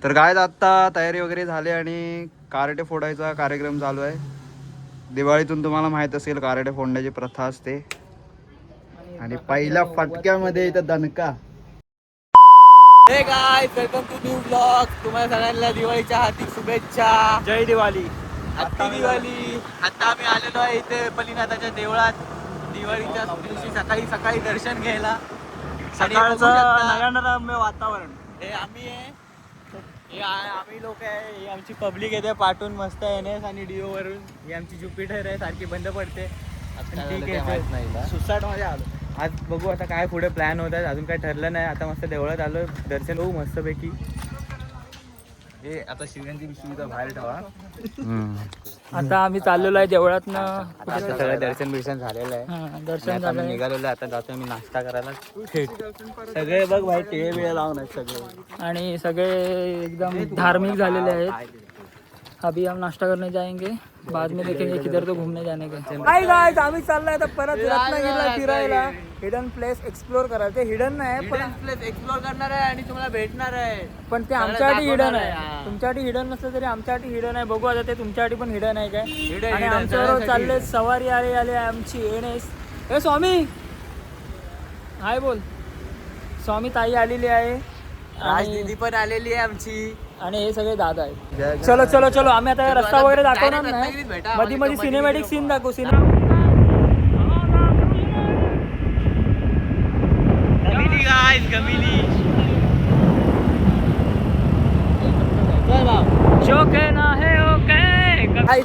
तर काय आता तयारी वगैरे झाली आणि कारटे फोडायचा कार्यक्रम चालू आहे. दिवाळीतून तुम्हाला माहित असेल कारटे फोडण्याची प्रथा असते. आणि पहिल्या फटक्यामध्ये इथं दणका. Hey guys, welcome to new blog. तुम्हाला सगळ्यांना दिवाळीच्या हार्दिक शुभेच्छा. जय दिवाळी. हॅपी दिवाळी. आता आम्ही आलेलो आहे इथे पलीनाथाच्या देवळात दिवाळीच्या दिवशी सकाळी सकाळी दर्शन घ्यायला. सकाळचं नयनरम्य वातावरण. हे आम्ही आहे, हे आम्ही लोक आहे, ही आमची पब्लिक येते पाठवून मस्त एन एस आणि डीओ वरून. ही आमची ज्युपिटर आहे, सारखी बंद पडते. ठीक आहे, सुसाट मध्ये आलो. आज बघू आता काय पुढे प्लॅन होत आहे, अजून काय ठरलं नाही. आता मस्त देवळात आलो, दर्शन होऊ मस्तपैकी. हे आता शिवरायांची पिशवी बाहेर ठेवा. आता आम्ही चाललेलो आहे देवळातनं. आता सगळं दर्शन बिर्शन झालेलं आहे. दर्शन आता झालं निघालेलो आहे. आता जातो मी नाश्ता करायला थेट. सगळे बघ भाई टिळे बिळे लावून आहेत सगळे आणि सगळे एकदम धार्मिक झालेले आहेत. अभी हम नाश्ता करने जाएंगे, बाद में देखेंगे किधर तो घूमने जाने का. काय गाइस, आम्ही चाललोय आता परत रत्नागिरीला फिरायला. हिडन प्लेस एक्सप्लोर करायला. ते हिडन नाही पण प्लेस एक्सप्लोर करणार आहे आणि तुम्हाला भेटणार आहे. पण ते आमच्यासाठी हिडन आहे. तुमच्यासाठी हिडन नसलं तरी आमच्यासाठी हिडन आहे. बघू आता ते तुमच्यासाठी पण हिडन आहे काय. आणि आमच्याबरोबर चालले सवारी आले आमची एनएस. हे स्वामी हाय बोल. स्वामी ताई आलेली आहे, राजदीदी पण आलेली आहे आमची. आणि हे सगळे दादा आहेत. चलो चलो चलो, आम्ही आता रस्ता वगैरे दाखवणार नाही. मध्ये मध्ये सिनेमॅटिक सीन दाखवू.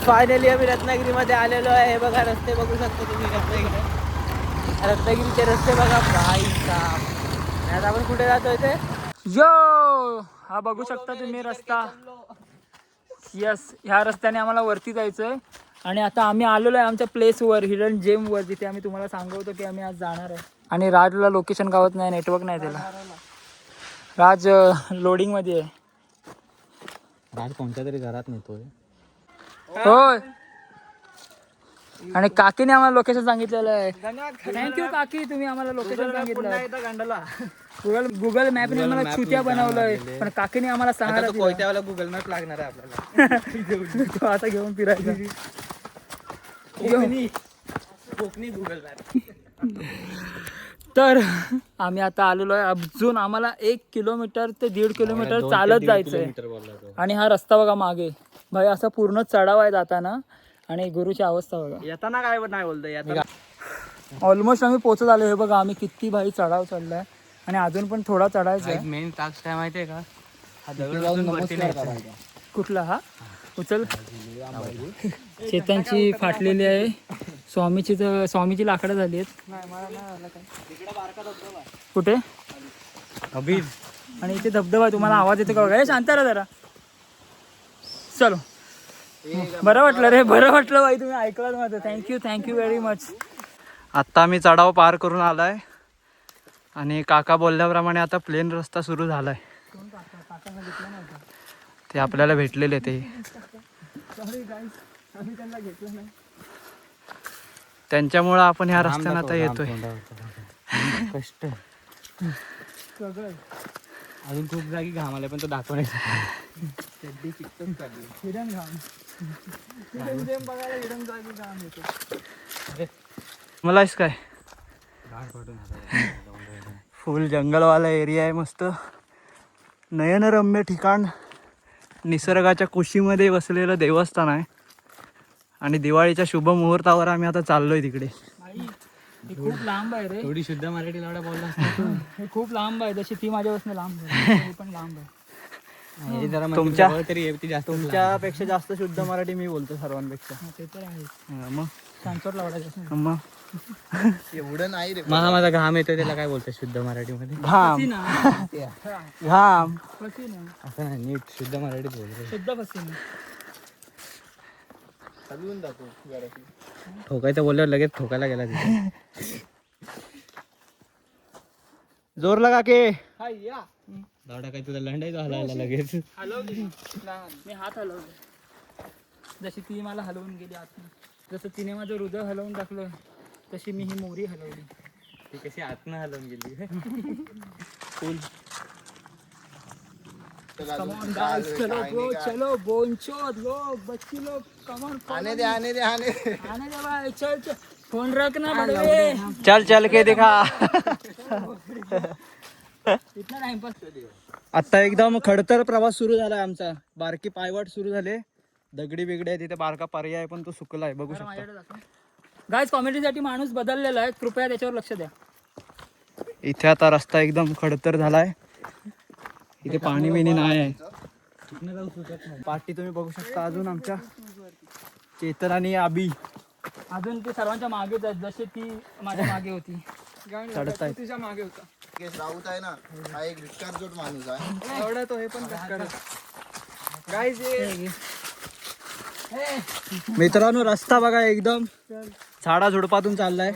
फायनली आम्ही रत्नागिरीमध्ये आलेलो आहे. हे बघा रस्ते बघू शकता तुम्ही. रत्नागिरीचे रस्ते बघा भाई साहब. आता आपण कुठे जातोय ते यो हा बघू शकता तुम्ही रस्ता. यस, ह्या रस्त्याने आम्हाला वरती जायचंय. आणि आता आम्ही आलेलो आहे आमच्या प्लेसवर, हिडन जेम वर, जिथे आम्ही तुम्हाला सांगवतो की आम्ही आज जाणार आहे. आणि राजला लोकेशन गावत नाही, नेटवर्क नाही त्याला. राज लोडिंग मध्ये आहे. राज कोणत्या तरी घरात नेतोय. होय. आणि काकीने आम्हाला लोकेशन सांगितलेलं आहे. थँक्यू काकी, तुम्ही आम्हाला लोकेशन सांगितलं. गुगल मॅपने आम्हाला छुत्या बनवलंय, पण काकीने आम्हाला सहारा दिला. कोयत्यावाला गुगल मॅप लागणार आहे आपल्याला. तो आता घेऊन फिरायचा. Konkani Google map. तर आम्ही आता आलेलो आहे. अजून आम्हाला 1 किलोमीटर ते 1.5 किलोमीटर चालत जायचंय. आणि हा रस्ता बघा मागे भाई, असा पूर्ण चढाव आहे जाताना. आणि गुरुची अवस्था बघा. येताना काय नाही बोलतोय. ऑलमोस्ट आम्ही पोहोचत आलो. हे बघा आम्ही किती भाई चढाव चढलाय. आणि अजून पण थोडा चढायचा आहे. मेन टास्क काय माहितीये का, हा दगड कुठला हा उचल. चेतनची फाटलेली आहे. स्वामीची लाकडं झाली आहेत. कुठे अभिज. आणि इथे धबधबा आहे. तुम्हाला आवाज येतो का बघा. हे शांत राहा जरा. चलो, बरं वाटलं रे, बरं वाटलं भाई, तुम्ही ऐकलात माझं. Thank you very much. आत्ता आम्ही चढाव पार करून आलाय आणि काका बोलल्याप्रमाणे आता प्लेन रस्ता सुरू झालाय. ते आपल्याला भेटलेले ते. त्यांच्यामुळं आपण ह्या रस्त्याने आता येतोय. कष्ट अजून खूप जागी घाम आले, पण तो दाखवण्याचा. मलाच काय फुल जंगलवाला एरिया आहे. मस्त नयनरम्य ठिकाण, निसर्गाच्या कुशीमध्ये बसलेलं देवस्थान आहे. आणि दिवाळीच्या शुभ मुहूर्तावर आम्ही आता चाललोय तिकडे. हे खूप लांब आहे रे. थोडी शुद्ध मराठी लावडा बोलला. हे खूप लांब आहे, जशी ती माझ्यापासून लांब आहे. हे पण लांब आहे. तुमच्यापेक्षा जास्त शुद्ध मराठी मी बोलतो सर्वांपेक्षा. ते तर आहे. मग सांचोट लावडायचं. मग एवढं नाही रे. माझा घाम येतो, त्याला काय बोलतो शुद्ध मराठीमध्ये? घाम. घाम असं नाही, नीट शुद्ध मराठीत बोलतो. शुद्ध पसीना. ठोकायचं बोलल्यावर लगेच ठोकायला गेला तिथे. जोर लगा के. दावडा काय तुझा लंडायचा हलायला लगेच. मी हात हलवले, जशी ती मला हलवून गेली आतून. जसं तिने माझं हृदय हलवून टाकलं, तशी मी ही मोरी हलवली. ती कशी आतनं हलवून गेली. फुल Come on guys, चलो bro, चलो बोंचो लोग, बच्ची लोग, come on, आने दे आने दे भाई, चल चल, फोन रखना बड़े, चल चल के दिखा. इतना टाइम पास. आता एकदम खडतर प्रवास सुरू झालाय आमचा. बारकी पायवाट सुरू झाले. दगडी बिगडी आहे तिथे, बारका पर्याय पण तो सुकलाय, बघू शकता. गाइस कॉमेडीसाठी माणूस बदललेला आहे, कृपया त्याच्यावर लक्ष द्या. इथे आता रस्ता एकदम खडतर झालाय. इथे पाणी बिणी नाही आहे. पाठी तुम्ही बघू शकता अजून आमच्या चेतन आणि आबी अजून ते सर्वांच्या मागेच आहेत, जसे ती माझ्या मागे होती. चढत आहेत. तुझ्या मागे होता. राऊत आहे ना, हा एक भिकारचोट माणूस आहे. एवढा तो हे पण गाइस मित्रांनो रस्ता बघा एकदम झाडा झुडपातून चाललाय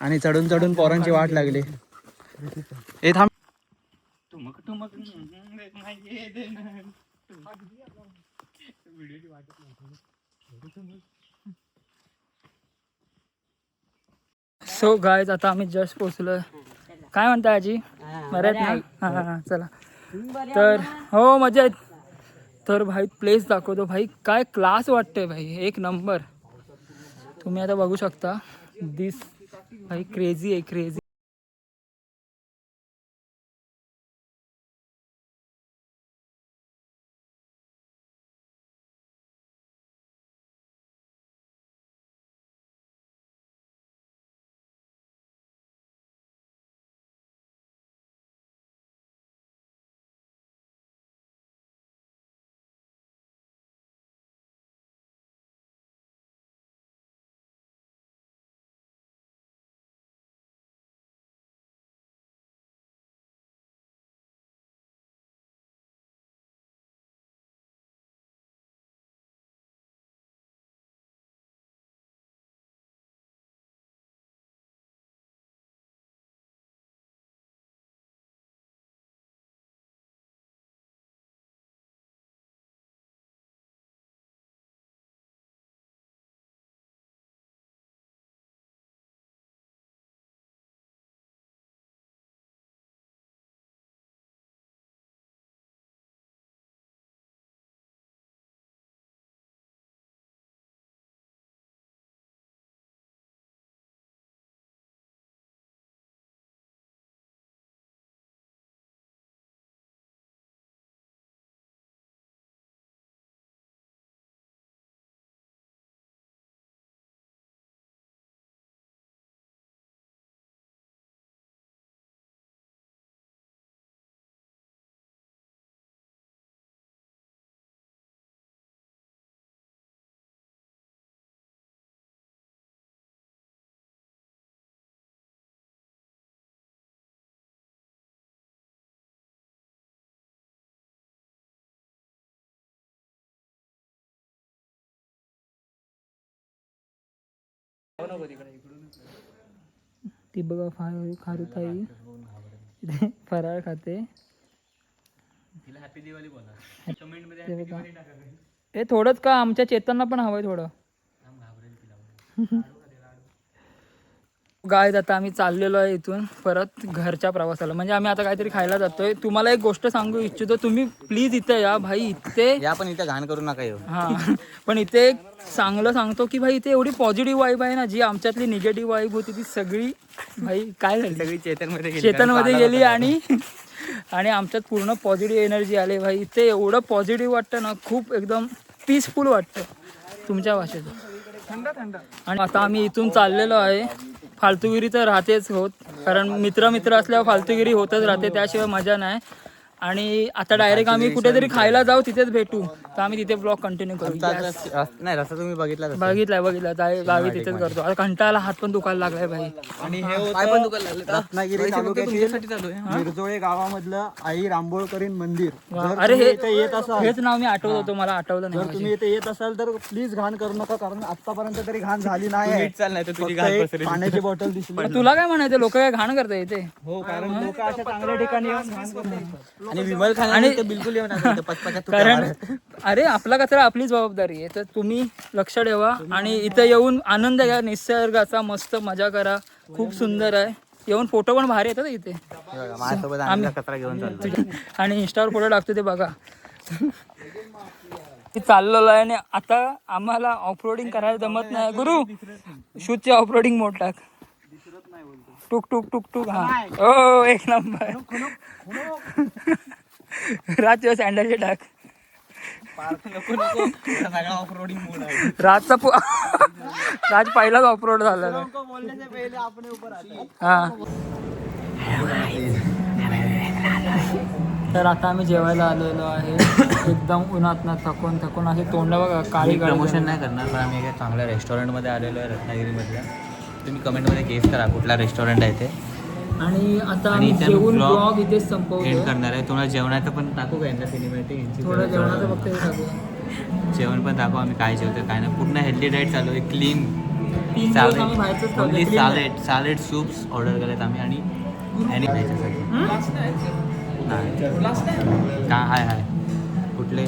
आणि चढून चढून पोरांची वाट लागली. ए थांब. सो गाइस आता आम्ही जस्ट पोहोचलोय. काय म्हणता आजी? बरं आहेत ना? हा चला. तर हो मजा आहेत. तर भाई प्लेस दाखवतो. भाई काय क्लास वाटतंय भाई, एक नंबर. तुम्ही आता बघू शकता. दिस भाई क्रेझी आहे, क्रेझी. ती बघा खारुताई फराळ खाते. हे थोडंच का, आमच्या चेतनला पण हवंय थोडं. गाईज आता आम्ही चाललेलो आहे इथून परत घरच्या प्रवासाला. म्हणजे आम्ही आता काहीतरी खायला जातोय. तुम्हाला एक गोष्ट सांगू इच्छितो, तुम्ही प्लीज इथे या भाई. इथे या पण इथे घाण करू नका येऊ. हा पण इथे एक चांगलं सांगतो की भाई इथे एवढी पॉझिटिव्ह वाईब आहे ना, जी आमच्यातली निगेटिव्ह वाईब होती ती सगळी भाई काय झाली, सगळी चेतनमध्ये गेली आणि आमच्यात पूर्ण पॉझिटिव्ह एनर्जी आली भाई. इथे एवढं पॉझिटिव्ह वाटतं ना, खूप एकदम पीसफुल वाटतं तुमच्या भाषेत. आणि आता आम्ही इथून चाललेलो आहे. फालतूगिरी तर राहतेच होत, कारण मित्र असल्यावर फालतूगिरी होतच राहते, त्याशिवाय मजा नाही. आणि आता डायरेक्ट आम्ही कुठेतरी खायला जाऊ, तिथेच भेटू. तर आम्ही तिथे ब्लॉग कंटिन्यू करू. नाही रस्ता तुम्ही बघितलाय गावी तिथेच करतो. आता कंटाळाला, हात पण दुखायला लागलाय भाई. आणि हे होतं रत्नागिरी तालुक्यातील मिरजोळे गावामधलं आई रांबोळकरीण मंदिर. अरे हे येत असाल, हेच नाव मी आठवत होतो, मला आठवलं जर नाही. तुम्ही इथे येत असाल तर प्लीज घाण करू नका, कारण आतापर्यंत तरी घाण झाली नाही. फक्त एक पाण्याची बॉटल दिसली. तुला काय म्हणायचं, लोक काय घाण करता इथे? हो, कारण लोक अशा चांगल्या ठिकाणी येऊन घाण करतात. आणि विमल खान आणि बिलकुल येऊन कारण अरे आपला कचरा आपली जबाबदारी आहे. तर तुम्ही लक्ष ठेवा आणि इथे येऊन आनंद घ्या निसर्गाचा, मस्त मजा करा. खूप सुंदर आहे येऊन फोटो पण भारी येतात इथे. माझ्यासोबत आणलेला कचरा घेऊन चाललो. आणि इंस्टावर फोटो टाकतो ते बघा. चाललेलो आहे आणि आता आम्हाला ऑफरोडिंग करायला जमत नाही. गुरु शूजचे ऑफरोडिंग मोड टाक. टुक टुक टुक टुक. हा ओ एक नंबर. राजच्या सँडलचे टाक. सगळा ऑफरोडिंग मोड आहे. राज पहिलाच ऑफरोड झाला. बोलने से पहले आपने ऊपर आता. हा तर आता आम्ही जेवायला आलेलो आहे. एकदम उन्हातनं थकून असे तोंड बघा काळी प्रमोशन नाही करणार पण आम्ही एका चांगल्या रेस्टॉरंटमध्ये आलेलो आहे रत्नागिरीमधल्या. तुम्ही कमेंटमध्ये गेस करा कुठला रेस्टॉरंट आहे ते. आणि आता आम्ही जेवून ब्लॉग इथेच एंड संपवतो. करणार आहे. तुम्हाला जेवणाचं पण टाकू का यांना सिनेमॅटिक थोडं जेवणाचं फक्त हे टाकूया. जेवण पण दाखवू आम्ही काय जेवतो काय नाही. पूर्ण हेल्दी डाएट चालू आहे. क्लीन 3 दिवस आम्ही बाहेरचंच खाल्लं. सॅलेड सूप्स ऑर्डर केलेत आम्ही आणि त्याच्यासाठी नाही काय हाय कुठले